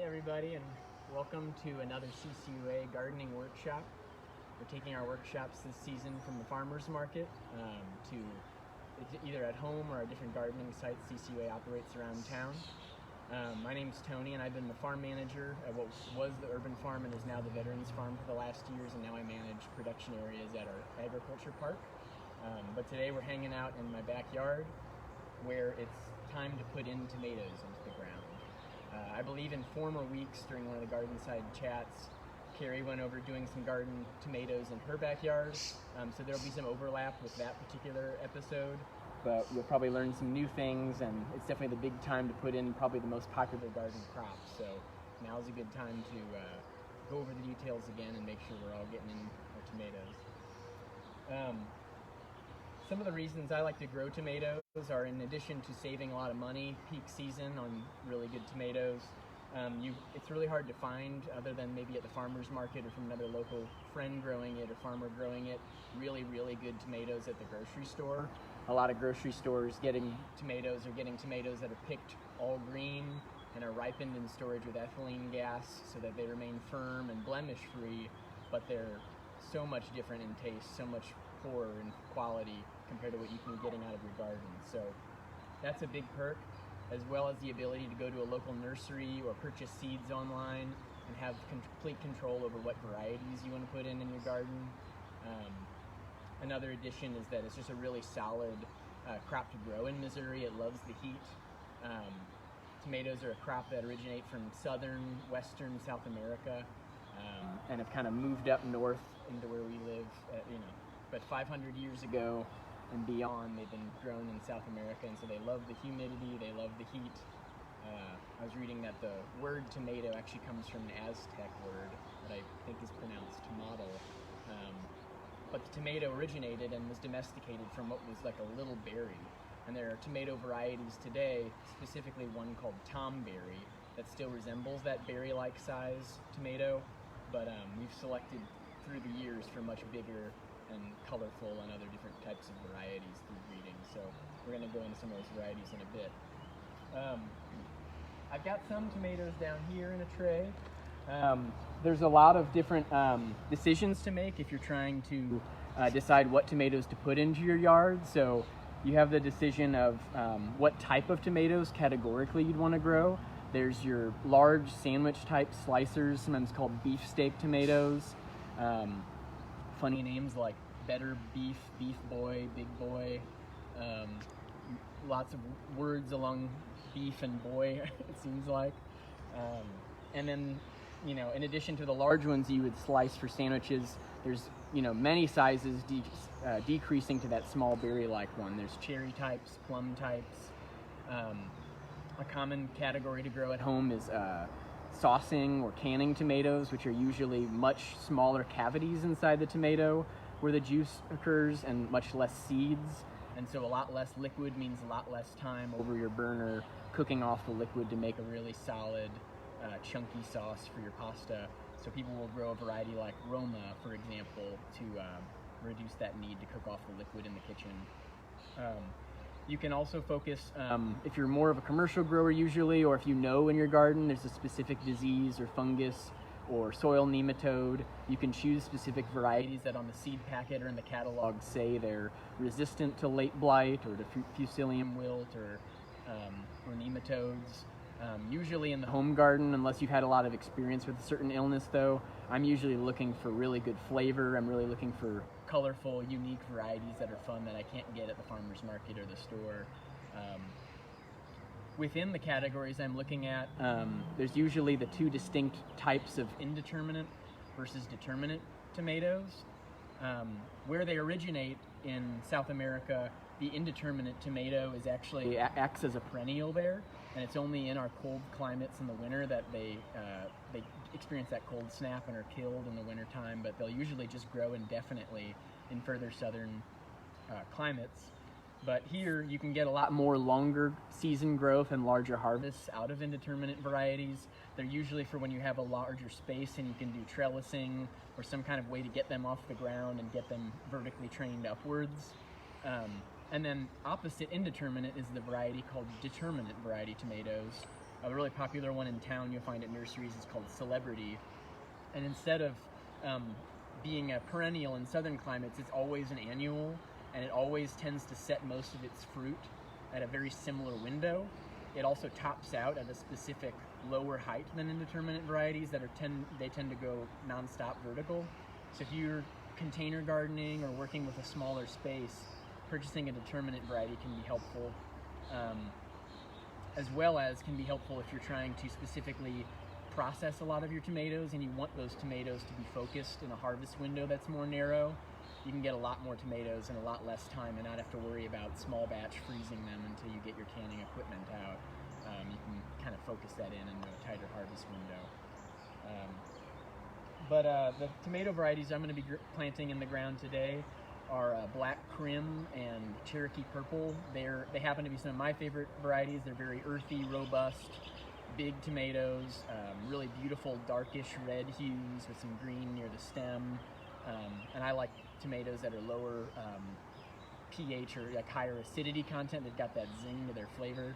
everybody, and welcome to another CCUA gardening workshop. We're taking our workshops this season from the farmers market to either at home or a different gardening site CCUA operates around town. My name's Tony, and I've been the farm manager at what was the urban farm and is now the Veterans Farm for the last years, and now I manage production areas at our agriculture park. But today we're hanging out in my backyard where it's time to put in tomatoes into the ground. I believe in former weeks during one of the garden side chats, Carrie went over doing some garden tomatoes in her backyard, so there'll be some overlap with that particular episode, but you'll probably learn some new things, and it's definitely the big time to put in probably the most popular garden crops, so now's a good time to go over the details again and make sure we're all getting in our tomatoes. Some of the reasons I like to grow tomatoes are, in addition to saving a lot of money peak season on really good tomatoes, it's really hard to find, other than maybe at the farmer's market or from another local friend growing it or farmer growing it, really good tomatoes at the grocery store. A lot of grocery stores getting tomatoes that are picked all green and are ripened in storage with ethylene gas so that they remain firm and blemish free, but they're so much different in taste, so much poorer in quality compared to what you can be getting out of your garden. So that's a big perk, as well as the ability to go to a local nursery or purchase seeds online and have complete control over what varieties you want to put in your garden. Another addition is that it's just a really solid crop to grow in Missouri. It loves the heat. Tomatoes are a crop that originate from southern, western South America, and have kind of moved up north into where we live, but 500 years ago and beyond, they've been grown in South America, and so they love the humidity, they love the heat. I was reading that the word tomato actually comes from an Aztec word that I think is pronounced tomato. But the tomato originated and was domesticated from what was like a little berry. And there are tomato varieties today, specifically one called Tomberry, that still resembles that berry-like size tomato, but we've selected through the years for much bigger and colorful and other different types of varieties through breeding. So we're going to go into some of those varieties in a bit. I've got some tomatoes down here in a tray. There's a lot of different decisions to make if you're trying to decide what tomatoes to put into your yard. So you have the decision of what type of tomatoes categorically you'd want to grow. There's your large sandwich type slicers, sometimes called beefsteak tomatoes. Funny names like Better Beef, Beef Boy, Big Boy. Lots of words along beef and boy, it seems like. And then, in addition to the large ones you would slice for sandwiches, there's, many sizes decreasing to that small berry-like one. There's cherry types, plum types. A common category to grow at home is saucing or canning tomatoes, which are usually much smaller cavities inside the tomato where the juice occurs and much less seeds. And so a lot less liquid means a lot less time over your burner cooking off the liquid to make a really solid, chunky sauce for your pasta. So people will grow a variety like Roma, for example, to reduce that need to cook off the liquid in the kitchen. You can also focus, if you're more of a commercial grower usually, or if you know in your garden there's a specific disease or fungus or soil nematode, you can choose specific varieties that on the seed packet or in the catalog say they're resistant to late blight or to fusilium wilt or nematodes. Usually in the home garden, unless you've had a lot of experience with a certain illness though, I'm usually looking for really good flavor. I'm really looking for colorful, unique varieties that are fun that I can't get at the farmer's market or the store. Within the categories I'm looking at, there's usually the two distinct types of indeterminate versus determinate tomatoes. Where they originate in South America, the indeterminate tomato is actually acts as a perennial there, and it's only in our cold climates in the winter that they experience that cold snap and are killed in the wintertime, but they'll usually just grow indefinitely in further southern climates. But here you can get a lot more longer season growth and larger harvests out of indeterminate varieties. They're usually for when you have a larger space and you can do trellising or some kind of way to get them off the ground and get them vertically trained upwards. And then opposite indeterminate is the variety called determinate variety tomatoes, A really popular one in town you'll find at nurseries is called Celebrity. And instead of being a perennial in southern climates, it's always an annual, and it always tends to set most of its fruit at a very similar window. It also tops out at a specific lower height than indeterminate varieties that they tend to go non-stop vertical. So if you're container gardening or working with a smaller space, purchasing a determinate variety can be helpful, as well as can be helpful if you're trying to specifically process a lot of your tomatoes and you want those tomatoes to be focused in a harvest window that's more narrow. You can get a lot more tomatoes in a lot less time and not have to worry about small batch freezing them until you get your canning equipment out. You can kind of focus that in into a tighter harvest window. The tomato varieties I'm going to be planting in the ground today are Black Crim and Cherokee Purple. They happen to be some of my favorite varieties. They're very earthy, robust, big tomatoes, really beautiful darkish red hues with some green near the stem. And I like tomatoes that are lower pH or like higher acidity content. They've got that zing to their flavor.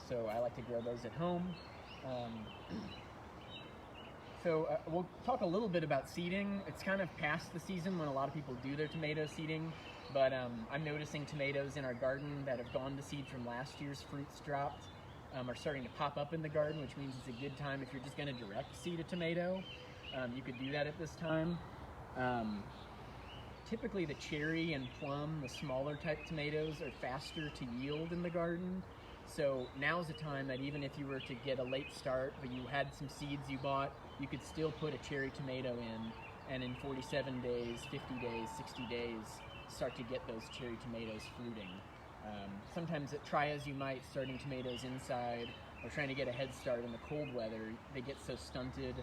So I like to grow those at home. We'll talk a little bit about seeding. It's kind of past the season when a lot of people do their tomato seeding, but I'm noticing tomatoes in our garden that have gone to seed from last year's fruits dropped are starting to pop up in the garden, which means it's a good time if you're just going to direct seed a tomato. You could do that at this time. Typically the cherry and plum, the smaller type tomatoes, are faster to yield in the garden. So now's the time that even if you were to get a late start, but you had some seeds you bought, you could still put a cherry tomato in, and in 47 days, 50 days, 60 days, start to get those cherry tomatoes fruiting. Sometimes try as you might starting tomatoes inside or trying to get a head start in the cold weather, they get so stunted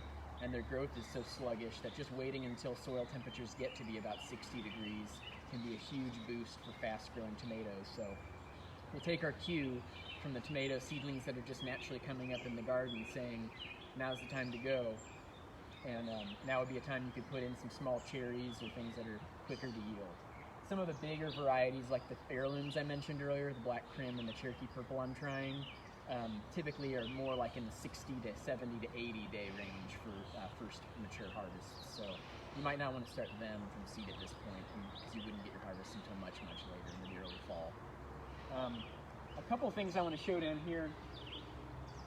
and their growth is so sluggish that just waiting until soil temperatures get to be about 60 degrees can be a huge boost for fast-growing tomatoes. So we'll take our cue from the tomato seedlings that are just naturally coming up in the garden, saying now's the time to go, and now would be a time you could put in some small cherries or things that are quicker to yield. Some of the bigger varieties like the heirlooms I mentioned earlier, the Black Crim and the Cherokee Purple I'm trying, typically are more like in the 60 to 70 to 80 day range for first mature harvests. So you might not want to start them from seed at this point because you wouldn't get your harvest until much, much later in the early fall. A couple of things I want to show down here.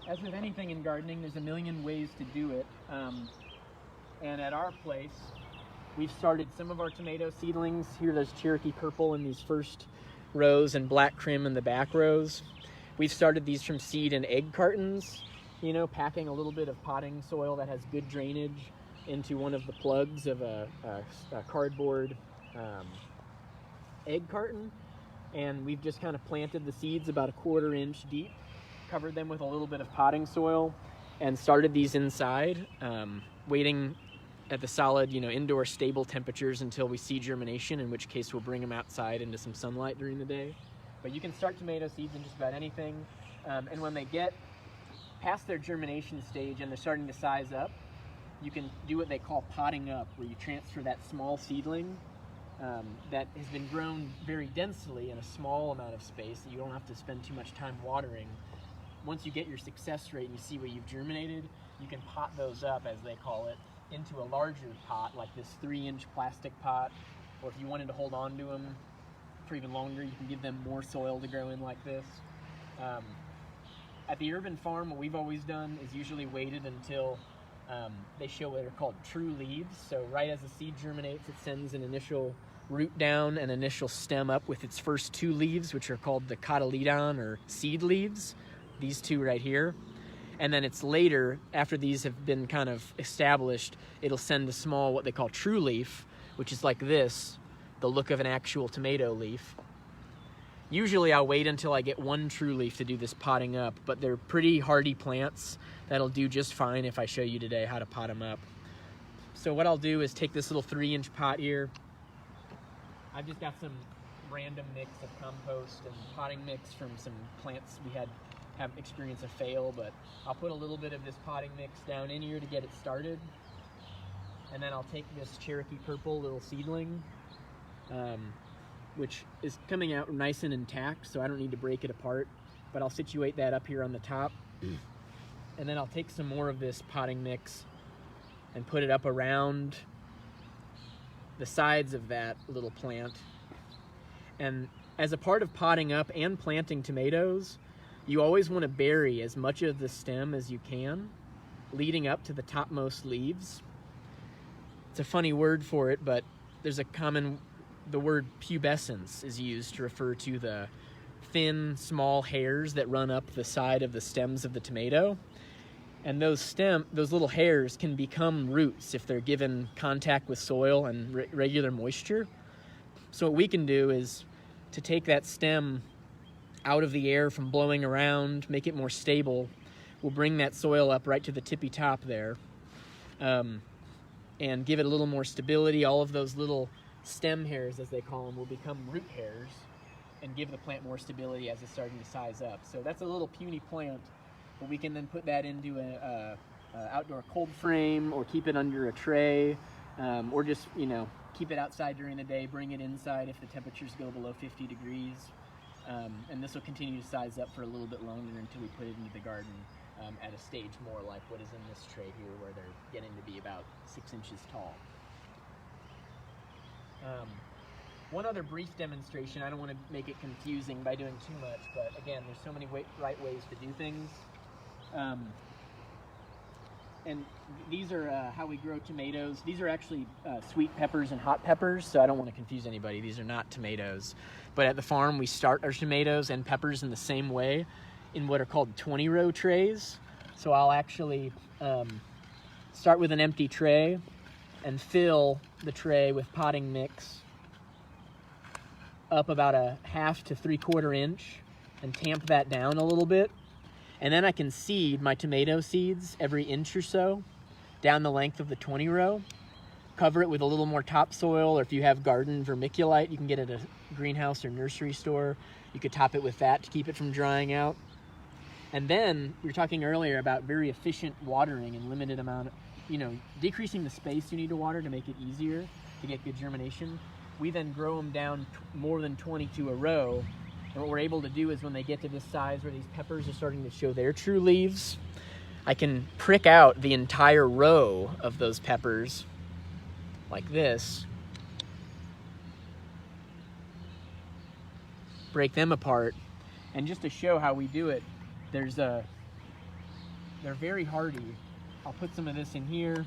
As with anything in gardening, there's a million ways to do it. And at our place, we've started some of our tomato seedlings. Here there's Cherokee Purple in these first rows and Black Crim in the back rows. We've started these from seed in egg cartons, packing a little bit of potting soil that has good drainage into one of the plugs of a cardboard egg carton. And we've just kind of planted the seeds about 1/4 inch deep, covered them with a little bit of potting soil, and started these inside, waiting at the solid, indoor stable temperatures until we see germination, in which case we'll bring them outside into some sunlight during the day. But you can start tomato seeds in just about anything, and when they get past their germination stage and they're starting to size up, you can do what they call potting up, where you transfer that small seedling that has been grown very densely in a small amount of space that you don't have to spend too much time watering. Once you get your success rate and you see where you've germinated, you can pot those up, as they call it, into a larger pot, like this 3-inch plastic pot, or if you wanted to hold on to them for even longer, you can give them more soil to grow in like this. At the urban farm, what we've always done is usually waited until they show what are called true leaves. So right as the seed germinates, it sends an initial root down, an initial stem up with its first 2 leaves, which are called the cotyledon or seed leaves, these 2 right here. And then it's later, after these have been kind of established, it'll send a small, what they call true leaf, which is like this, the look of an actual tomato leaf. Usually I'll wait until I get 1 true leaf to do this potting up, but they're pretty hardy plants that'll do just fine if I show you today how to pot them up. So what I'll do is take this little 3-inch pot here. I've just got some random mix of compost and potting mix from some plants we have experienced a fail, but I'll put a little bit of this potting mix down in here to get it started. And then I'll take this Cherokee Purple little seedling, which is coming out nice and intact, so I don't need to break it apart, but I'll situate that up here on the top. And then I'll take some more of this potting mix and put it up around the sides of that little plant. And as a part of potting up and planting tomatoes, you always want to bury as much of the stem as you can, leading up to the topmost leaves. It's a funny word for it, but there's the word pubescence is used to refer to the thin, small hairs that run up the side of the stems of the tomato. And those little hairs can become roots if they're given contact with soil and regular moisture. So what we can do is to take that stem out of the air from blowing around, make it more stable. We'll bring that soil up right to the tippy top there, and give it a little more stability. All of those little stem hairs, as they call them, will become root hairs and give the plant more stability as it's starting to size up. So that's a little puny plant, but we can then put that into a outdoor cold frame, or keep it under a tray, or just, keep it outside during the day, bring it inside if the temperatures go below 50 degrees. And this will continue to size up for a little bit longer until we put it into the garden at a stage more like what is in this tray here, where they're getting to be about 6 inches tall. One other brief demonstration, I don't want to make it confusing by doing too much, but again, there's so many right ways to do things. And these are how we grow tomatoes. These are actually sweet peppers and hot peppers, so I don't want to confuse anybody. These are not tomatoes. But at the farm, we start our tomatoes and peppers in the same way, in what are called 20-row trays. So I'll actually start with an empty tray and fill the tray with potting mix up about a 1/2 to 3/4 inch and tamp that down a little bit. And then I can seed my tomato seeds every inch or so down the length of the 20-row. Cover it with a little more topsoil, or if you have garden vermiculite, you can get it at a greenhouse or nursery store. You could top it with that to keep it from drying out. And then we were talking earlier about very efficient watering and limited amount of, decreasing the space you need to water to make it easier to get good germination. We then grow them down more than 20 to a row. And what we're able to do is when they get to this size where these peppers are starting to show their true leaves, I can prick out the entire row of those peppers like this, break them apart, and just to show how we do it, they're very hardy. I'll put some of this in here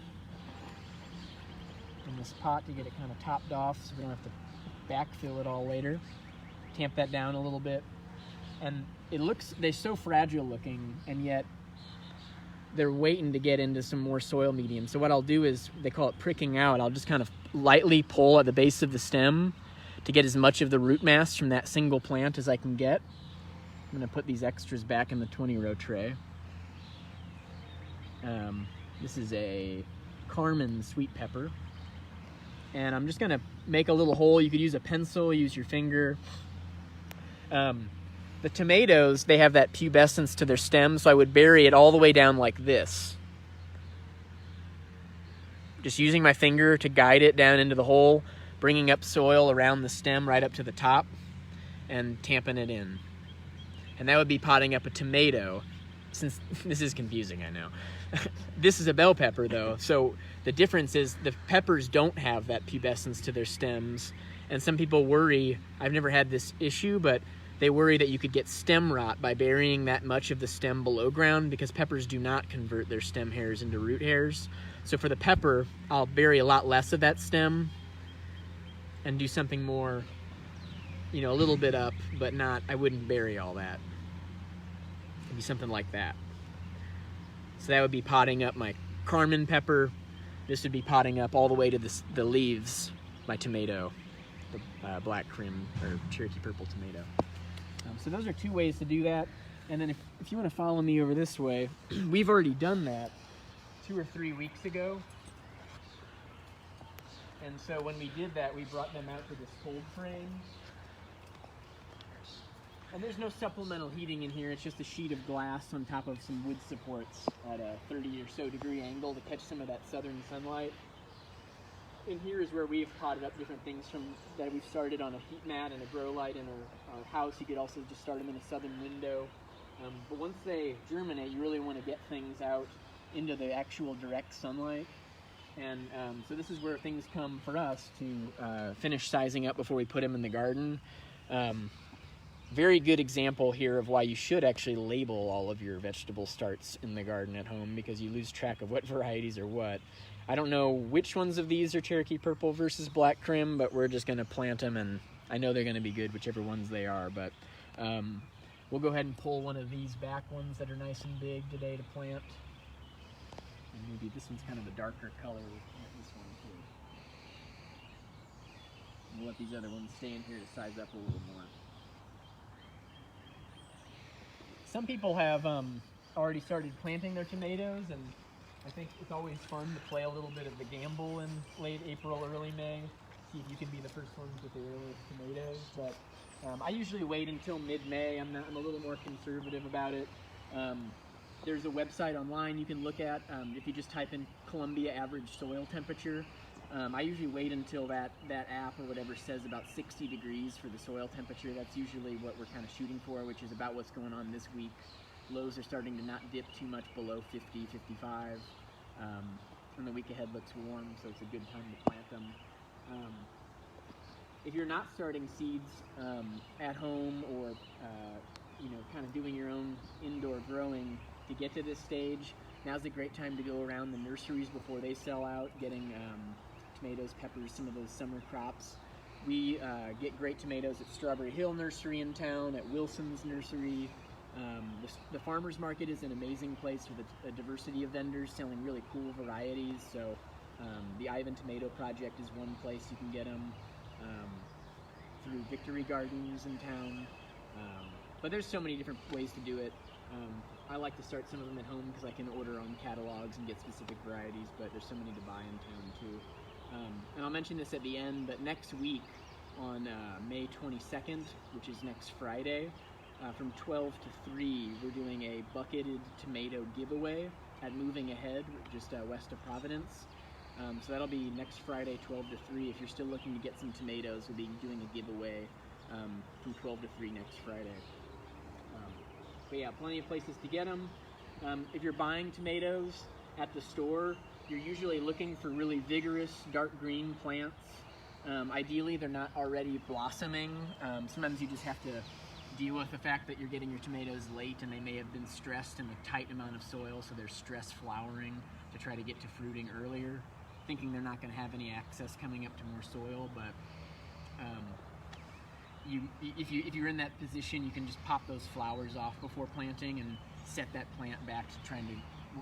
in this pot to get it kind of topped off so we don't have to backfill it all later. Tamp that down a little bit, and they're so fragile looking, and yet they're waiting to get into some more soil medium. So what I'll do is, they call it pricking out. I'll just kind of lightly pull at the base of the stem to get as much of the root mass from that single plant as I can get. I'm going to put these extras back in the 20-row tray. This is a Carmen sweet pepper. And I'm just going to make a little hole. You could use a pencil, use your finger. The tomatoes, they have that pubescence to their stem, so I would bury it all the way down like this. Just using my finger to guide it down into the hole, bringing up soil around the stem right up to the top, and tamping it in. And that would be potting up a tomato, since this is confusing, I know. This is a bell pepper, though, so the difference is the peppers don't have that pubescence to their stems, and some people worry, I've never had this issue, but they worry that you could get stem rot by burying that much of the stem below ground, because peppers do not convert their stem hairs into root hairs. So for the pepper, I'll bury a lot less of that stem and do something more, a little bit up, but I wouldn't bury all that. It'd be something like that. So that would be potting up my Carmen pepper. This would be potting up all the way to the leaves, my tomato, the black cream or Cherokee purple tomato. So those are two ways to do that. And then if you want to follow me over this way, we've already done that 2 or 3 weeks ago. And so when we did that, we brought them out to this cold frame. And there's no supplemental heating in here. It's just a sheet of glass on top of some wood supports at a 30 or so degree angle to catch some of that southern sunlight. And here is where we've potted up different things that we've started on a heat mat and a grow light in our house. You could also just start them in a southern window. But once they germinate, you really want to get things out into the actual direct sunlight. And so this is where things come for us to finish sizing up before we put them in the garden. Very good example here of why you should actually label all of your vegetable starts in the garden at home, because you lose track of what varieties are what. I don't know which ones of these are Cherokee Purple versus Black Krim, but we're just going to plant them, and I know they're going to be good, whichever ones they are. But we'll go ahead and pull one of these back ones that are nice and big today to plant. And maybe this one's kind of a darker color. We'll plant this one too. We'll let these other ones stay in here to size up a little more. Some people have already started planting their tomatoes, and I think it's always fun to play a little bit of the gamble in late April, early May. See if you can be the first ones with the earliest tomatoes. But I usually wait until mid-May. I'm a little more conservative about it. There's a website online you can look at if you just type in Columbia average soil temperature. I usually wait until that app or whatever says about 60 degrees for the soil temperature. That's usually what we're kind of shooting for, which is about what's going on this week. Lows are starting to not dip too much below 50, 55. And the week ahead looks warm, so it's a good time to plant them. If you're not starting seeds at home, or kind of doing your own indoor growing to get to this stage, now's a great time to go around the nurseries before they sell out, getting tomatoes, peppers, some of those summer crops. We get great tomatoes at Strawberry Hill Nursery in town, at Wilson's Nursery. The farmers market is an amazing place with a diversity of vendors selling really cool varieties. So the Ivan Tomato Project is one place you can get them, through Victory Gardens in town. But there's so many different ways to do it. I like to start some of them at home because I can order on catalogs and get specific varieties, but there's so many to buy in town too. And I'll mention this at the end, but next week on May 22nd, which is next Friday, from 12 to 3, we're doing a bucketed tomato giveaway at Moving Ahead, just west of Providence. So that'll be next Friday, 12 to 3. If you're still looking to get some tomatoes, we'll be doing a giveaway from 12 to 3 next Friday. But yeah, plenty of places to get them. If you're buying tomatoes at the store, you're usually looking for really vigorous dark green plants. Ideally, they're not already blossoming. Sometimes you just have to deal with the fact that you're getting your tomatoes late and they may have been stressed in a tight amount of soil, so they're stress flowering to try to get to fruiting earlier, thinking they're not going to have any access coming up to more soil. But if you're in that position, you can just pop those flowers off before planting and set that plant back to trying to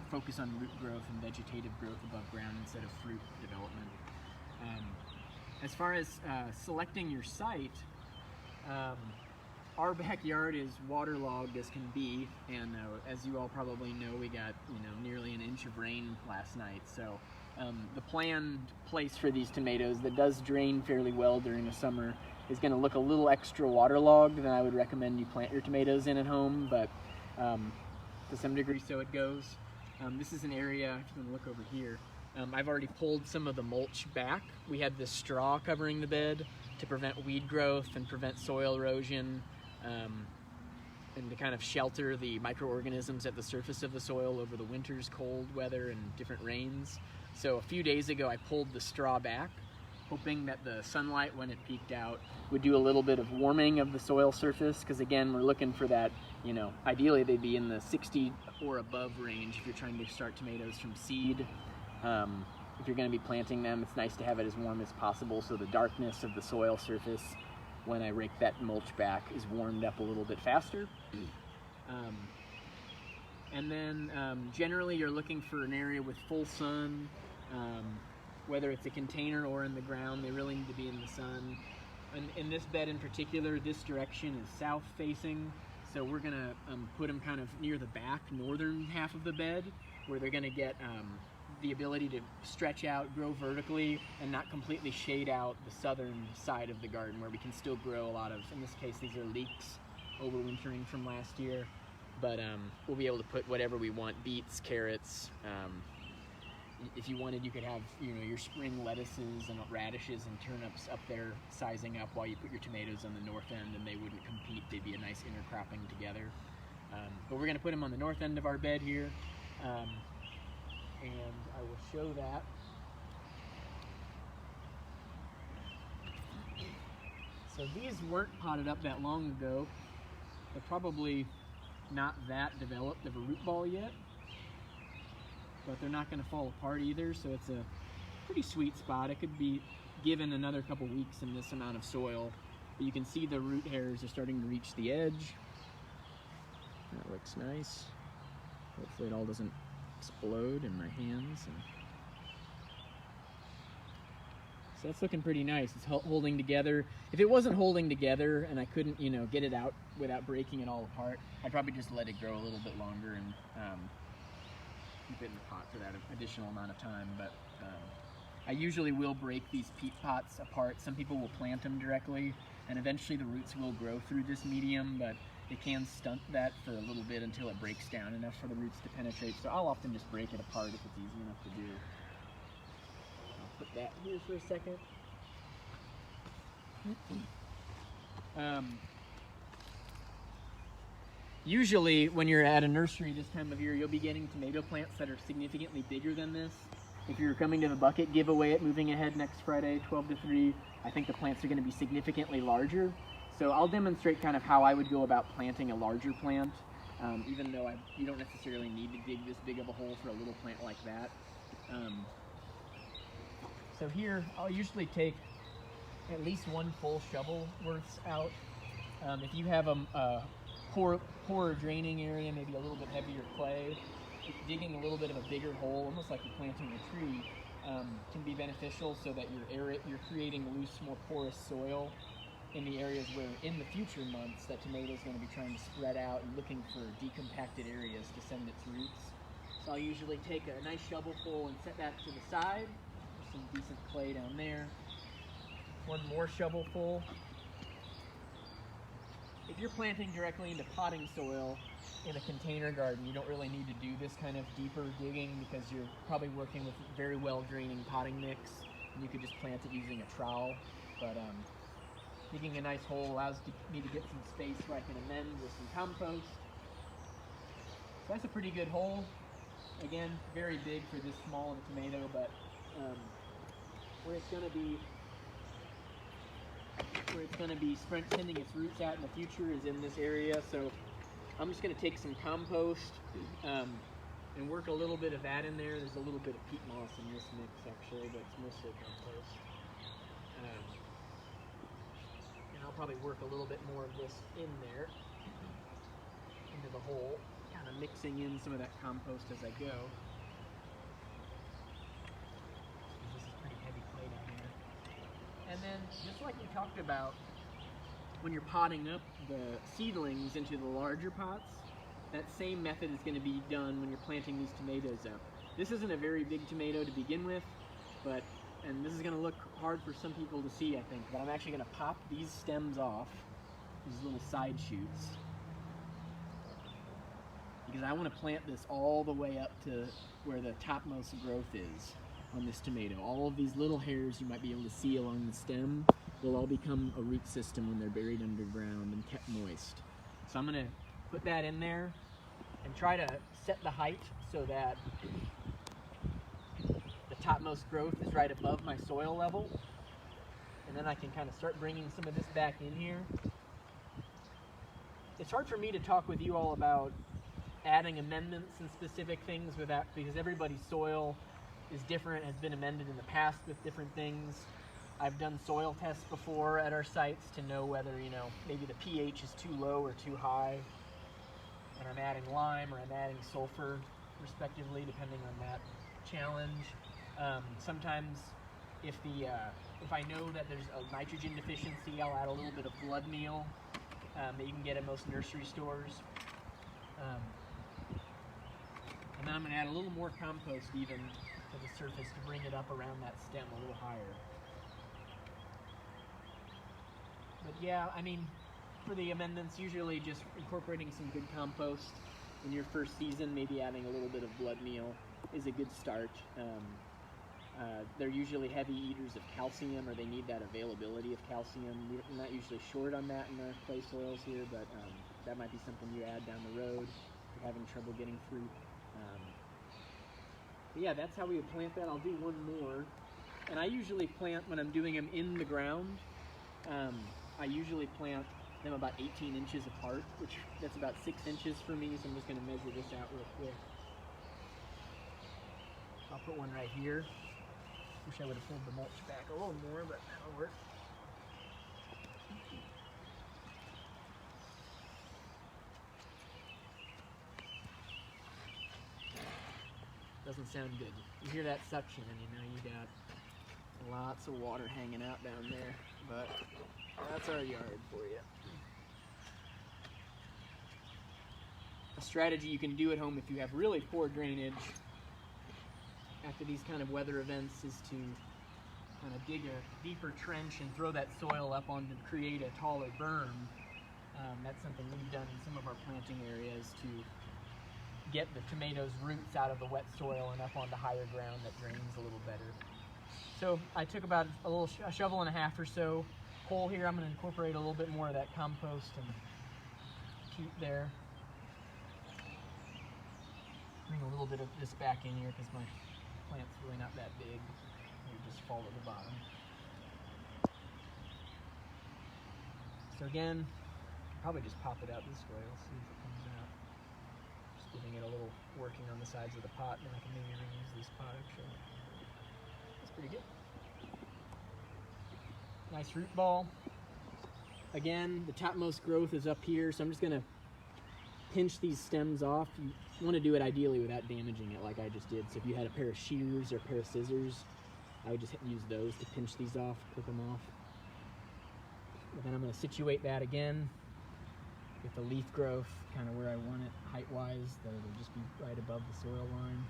focus on root growth and vegetative growth above ground instead of fruit development. As far as selecting your site, our backyard is waterlogged as can be, and as you all probably know, we got nearly an inch of rain last night. So the planned place for these tomatoes that does drain fairly well during the summer is going to look a little extra waterlogged than I would recommend you plant your tomatoes in at home, but to some degree so it goes. This is an area, if you want to look over here, I've already pulled some of the mulch back. We had this straw covering the bed to prevent weed growth and prevent soil erosion, and to kind of shelter the microorganisms at the surface of the soil over the winter's cold weather and different rains. So a few days ago I pulled the straw back, hoping that the sunlight, when it peaked out, would do a little bit of warming of the soil surface, because again, we're looking for that, ideally they'd be in the 60 or above range if you're trying to start tomatoes from seed. If you're going to be planting them, it's nice to have it as warm as possible so the darkness of the soil surface, when I rake that mulch back, is warmed up a little bit faster. And then generally you're looking for an area with full sun, whether it's a container or in the ground. They really need to be in the sun. And in this bed in particular, this direction is south facing, so we're going to put them kind of near the back northern half of the bed, where they're going to get the ability to stretch out, grow vertically, and not completely shade out the southern side of the garden, where we can still grow a lot of, in this case, these are leeks overwintering from last year, but we'll be able to put whatever we want, beets, carrots. If you wanted, you could have your spring lettuces and radishes and turnips up there sizing up while you put your tomatoes on the north end, and they wouldn't compete. They'd be a nice intercropping together. But we're going to put them on the north end of our bed here, and I will show that. So these weren't potted up that long ago. They're probably not that developed of a root ball yet, but they're not going to fall apart either, so it's a pretty sweet spot. It could be given another couple weeks in this amount of soil, but you can see the root hairs are starting to reach the edge. That looks nice. Hopefully it all doesn't explode in my hands. So that's looking pretty nice. It's holding together. If it wasn't holding together and I couldn't, get it out without breaking it all apart, I'd probably just let it grow a little bit longer and keep it in the pot for that additional amount of time. But I usually will break these peat pots apart. Some people will plant them directly, and eventually the roots will grow through this medium, but it can stunt that for a little bit until it breaks down enough for the roots to penetrate. So I'll often just break it apart if it's easy enough to do. Put that here for a second. Usually when you're at a nursery this time of year, you'll be getting tomato plants that are significantly bigger than this. If you're coming to the bucket giveaway at Moving Ahead next Friday, 12 to 3, I think the plants are going to be significantly larger. So I'll demonstrate kind of how I would go about planting a larger plant, even though you don't necessarily need to dig this big of a hole for a little plant like that. So here, I'll usually take at least one full shovel worth out. If you have a poorer draining area, maybe a little bit heavier clay, digging a little bit of a bigger hole, almost like you're planting a tree, can be beneficial so that you're creating loose, more porous soil in the areas where in the future months that tomato is going to be trying to spread out and looking for decompacted areas to send its roots. So I'll usually take a nice shovelful and set that to the side. Some decent clay down there. One more shovelful. If you're planting directly into potting soil in a container garden, you don't really need to do this kind of deeper digging because you're probably working with very well draining potting mix, and you could just plant it using a trowel. But digging a nice hole allows me to get some space where I can amend with some compost. So that's a pretty good hole. Again, very big for this small of a tomato, but where it's going to be sending its roots out in the future is in this area. So I'm just going to take some compost and work a little bit of that in there. There's a little bit of peat moss in this mix actually, but it's mostly compost. And I'll probably work a little bit more of this in there, into the hole, kind of mixing in some of that compost as I go. And then, just like we talked about, when you're potting up the seedlings into the larger pots, that same method is going to be done when you're planting these tomatoes up. This isn't a very big tomato to begin with, and this is going to look hard for some people to see, I think, but I'm actually going to pop these stems off, these little side shoots, because I want to plant this all the way up to where the topmost growth is on this tomato. All of these little hairs you might be able to see along the stem will all become a root system when they're buried underground and kept moist. So I'm going to put that in there and try to set the height so that the topmost growth is right above my soil level. And then I can kind of start bringing some of this back in here. It's hard for me to talk with you all about adding amendments and specific things with that because everybody's soil is different, has been amended in the past with different things. I've done soil tests before at our sites to know whether, maybe the pH is too low or too high. And I'm adding lime or I'm adding sulfur, respectively, depending on that challenge. Sometimes if I know that there's a nitrogen deficiency, I'll add a little bit of blood meal that you can get at most nursery stores. And then I'm going to add a little more compost even to the surface to bring it up around that stem a little higher. But yeah, for the amendments, usually just incorporating some good compost in your first season, maybe adding a little bit of blood meal is a good start. They're usually heavy eaters of calcium, or they need that availability of calcium. We're not usually short on that in our clay soils here, but that might be something you add down the road if you're having trouble getting fruit. But yeah, that's how we would plant that. I'll do one more. And I usually plant, when I'm doing them in the ground, I usually plant them about 18 inches apart, which that's about 6 inches for me, so I'm just going to measure this out real quick. I'll put one right here. Wish I would have pulled the mulch back a little more, but that'll work. Doesn't sound good. You hear that suction and you know you got lots of water hanging out down there, but that's our yard for you. A strategy you can do at home if you have really poor drainage after these kind of weather events is to kind of dig a deeper trench and throw that soil up on to create a taller berm. That's something we've done in some of our planting areas to get the tomatoes' roots out of the wet soil and up onto higher ground that drains a little better. So I took about a shovel and a half or so hole here. I'm going to incorporate a little bit more of that compost and peat there. Bring a little bit of this back in here because my plant's really not that big. They just fall to the bottom. So again, probably just pop it out this way. Let's see if it comes out. Just giving it a little working on the sides of the pot, and then I can maybe reuse this pot actually. That's pretty good. Nice root ball. Again, the topmost growth is up here, so I'm just gonna pinch these stems off. You want to do it ideally without damaging it like I just did. So if you had a pair of shears or a pair of scissors, I would just use those to pinch these off, clip them off. But then I'm going to situate that again with the leaf growth kind of where I want it height-wise, that it'll just be right above the soil line.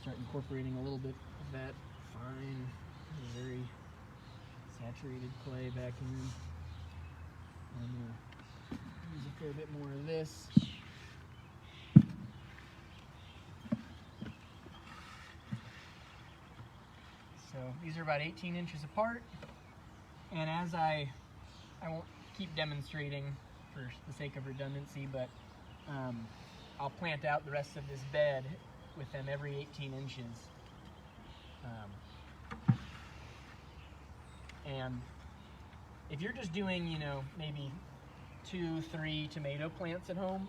Start incorporating a little bit of that fine, very saturated clay back in. I'm going to use a fair bit more of this. So these are about 18 inches apart, and as I won't keep demonstrating for the sake of redundancy, but I'll plant out the rest of this bed with them every 18 inches. And if you're just doing, you know, maybe 2-3 tomato plants at home,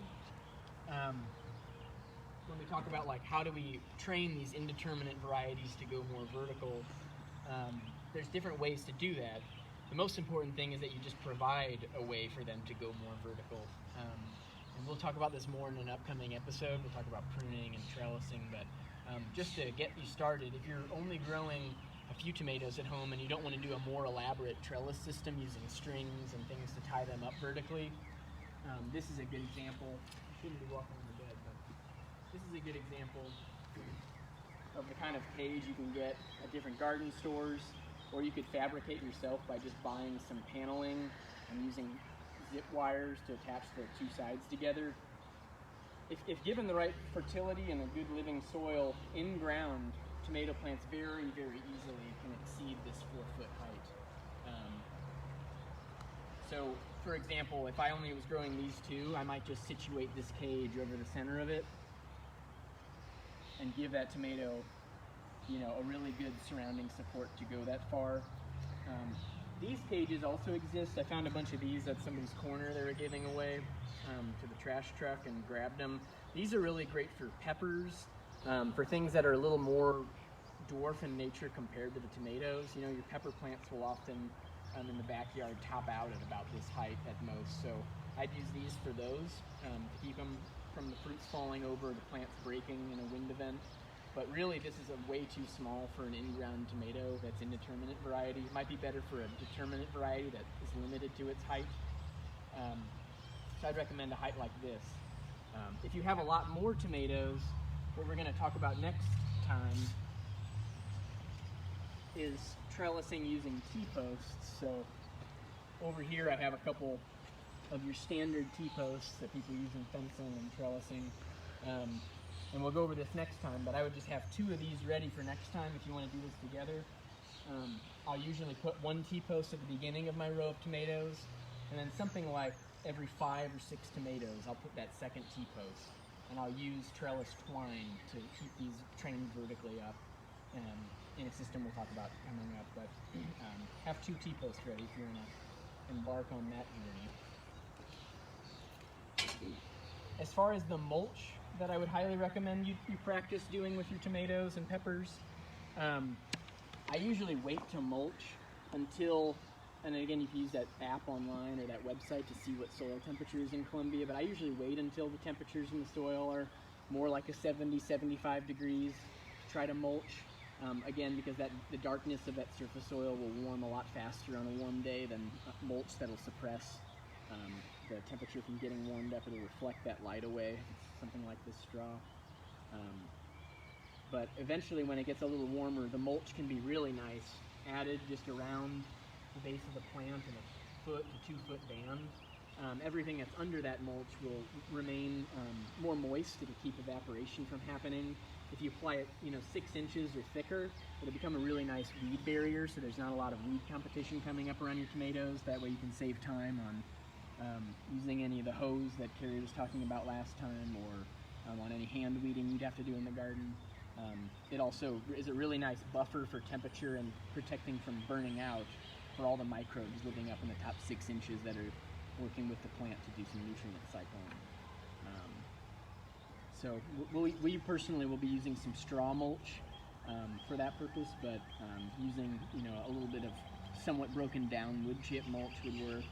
when we talk about like how do we train these indeterminate varieties to go more vertical, there's different ways to do that. The most important thing is that you just provide a way for them to go more vertical. And we'll talk about this more in an upcoming episode. We'll talk about pruning and trellising, but just to get you started, if you're only growing a few tomatoes at home and you don't want to do a more elaborate trellis system using strings and things to tie them up vertically, this is a good example. I shouldn't be walking on the bed, but this is a good example of the kind of cage you can get at different garden stores, or you could fabricate yourself by just buying some paneling and using zip wires to attach the two sides together. If given the right fertility and a good living soil in ground, tomato plants very, very easily can exceed this 4-foot height. So, for example, if I only was growing these two, I might just situate this cage over the center of it and give that tomato, you know, a really good surrounding support to go that far. These cages also exist. I found a bunch of these at somebody's corner they were giving away to the trash truck and grabbed them. These are really great for peppers, for things that are a little more dwarf in nature compared to the tomatoes. You know, your pepper plants will often in the backyard top out at about this height at most. So I'd use these for those to keep them from the fruits falling over, the plants breaking in a wind event. But really, this is a way too small for an in-ground tomato that's indeterminate variety. It might be better for a determinate variety that is limited to its height. So I'd recommend a height like this. If you have a lot more tomatoes, what we're going to talk about next time is trellising using T-posts. So over here I have a couple of your standard T-posts that people use in fencing and trellising. And we'll go over this next time, but I would just have 2 of these ready for next time if you want to do this together. I'll usually put 1 T-post at the beginning of my row of tomatoes, and then something like every 5 or 6 tomatoes, I'll put that second T-post, and I'll use trellis twine to keep these trained vertically up. In a system we'll talk about coming up, but have 2 T-posts ready if you want to embark on that journey. As far as the mulch that I would highly recommend you practice doing with your tomatoes and peppers, I usually wait to mulch until, and again you can use that app online or that website to see what soil temperature is in Columbia, but I usually wait until the temperatures in the soil are more like a 70, 75 degrees to try to mulch. Again, because the darkness of that surface soil will warm a lot faster on a warm day than mulch that'll suppress the temperature from getting warmed up. It'll reflect that light away, something like this straw. But eventually when it gets a little warmer, the mulch can be really nice, added just around the base of the plant in a 1 to 2 foot band. Everything that's under that mulch will remain more moist. It'll keep evaporation from happening. If you apply it, 6 inches or thicker, it'll become a really nice weed barrier, so there's not a lot of weed competition coming up around your tomatoes. That way you can save time on using any of the hose that Carrie was talking about last time, or on any hand weeding you'd have to do in the garden. It also is a really nice buffer for temperature and protecting from burning out for all the microbes living up in the top 6 inches that are working with the plant to do some nutrient cycling. So we personally will be using some straw mulch for that purpose, but using a little bit of somewhat broken down wood chip mulch would work.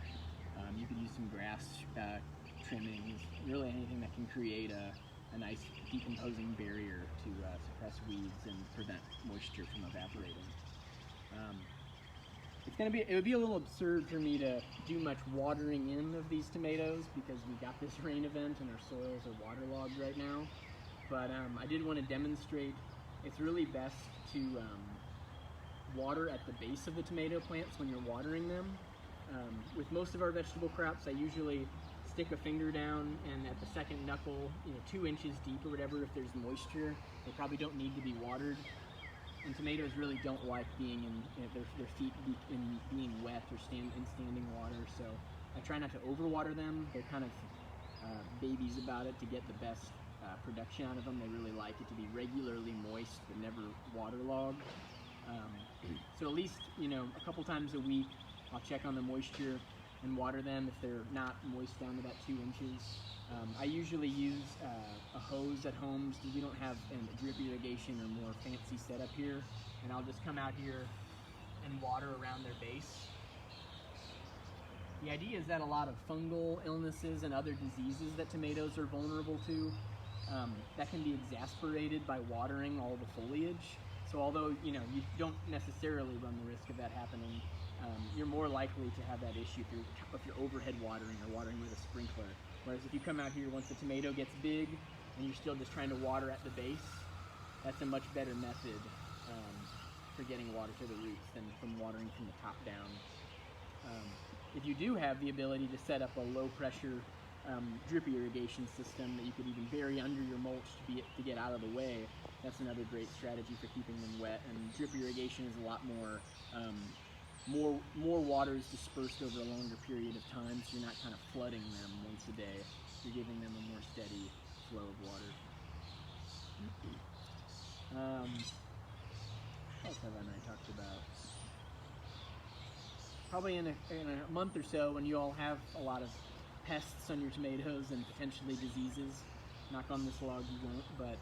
You could use some grass trimmings, really anything that can create a nice decomposing barrier to suppress weeds and prevent moisture from evaporating. It would be a little absurd for me to do much watering in of these tomatoes because we got this rain event and our soils are waterlogged right now. But I did want to demonstrate it's really best to water at the base of the tomato plants when you're watering them. With most of our vegetable crops, I usually stick a finger down and at the second knuckle, 2 inches deep or whatever, if there's moisture, they probably don't need to be watered. And tomatoes really don't like being their feet being wet or in standing water, so I try not to overwater them. They're kind of babies about it to get the best production out of them. They really like it to be regularly moist but never waterlogged. So at least a couple times a week I'll check on the moisture and water them if they're not moist down to that 2 inches. I usually use a hose at home since we don't have drip irrigation or more fancy setup here, and I'll just come out here and water around their base. The idea is that a lot of fungal illnesses and other diseases that tomatoes are vulnerable to, that can be exacerbated by watering all the foliage. So although you don't necessarily run the risk of that happening, you're more likely to have that issue if you're overhead watering or watering with a sprinkler. Whereas if you come out here once the tomato gets big and you're still just trying to water at the base, that's a much better method for getting water to the roots than from watering from the top down. If you do have the ability to set up a low pressure drip irrigation system that you could even bury under your mulch to get out of the way, that's another great strategy for keeping them wet. And drip irrigation is a lot more water is dispersed over a longer period of time, so you're not kind of flooding them once a day. You're giving them a more steady flow of water. What else have I not talked about? Probably in a month or so, when you all have a lot of pests on your tomatoes and potentially diseases, knock on this log you won't, but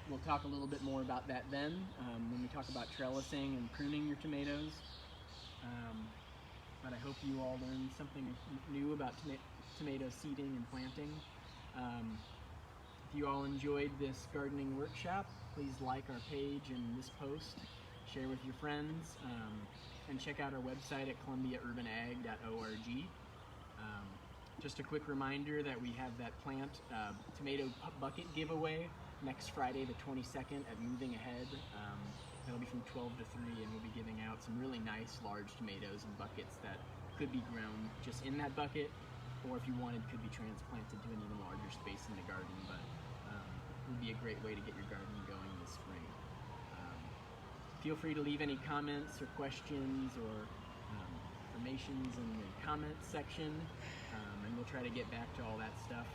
we'll talk a little bit more about that then when we talk about trellising and pruning your tomatoes. But I hope you all learned something new about tomato seeding and planting. If you all enjoyed this gardening workshop, please like our page and this post, share with your friends, and check out our website at columbiaurbanag.org. Just a quick reminder that we have that plant tomato bucket giveaway next Friday the 22nd at Moving Ahead. That'll be from 12 to 3, and we'll be giving out some really nice large tomatoes in buckets that could be grown just in that bucket, or if you wanted, could be transplanted to an even larger space in the garden, but it would be a great way to get your garden going this spring. Feel free to leave any comments or questions or informations in the comments section, and we'll try to get back to all that stuff.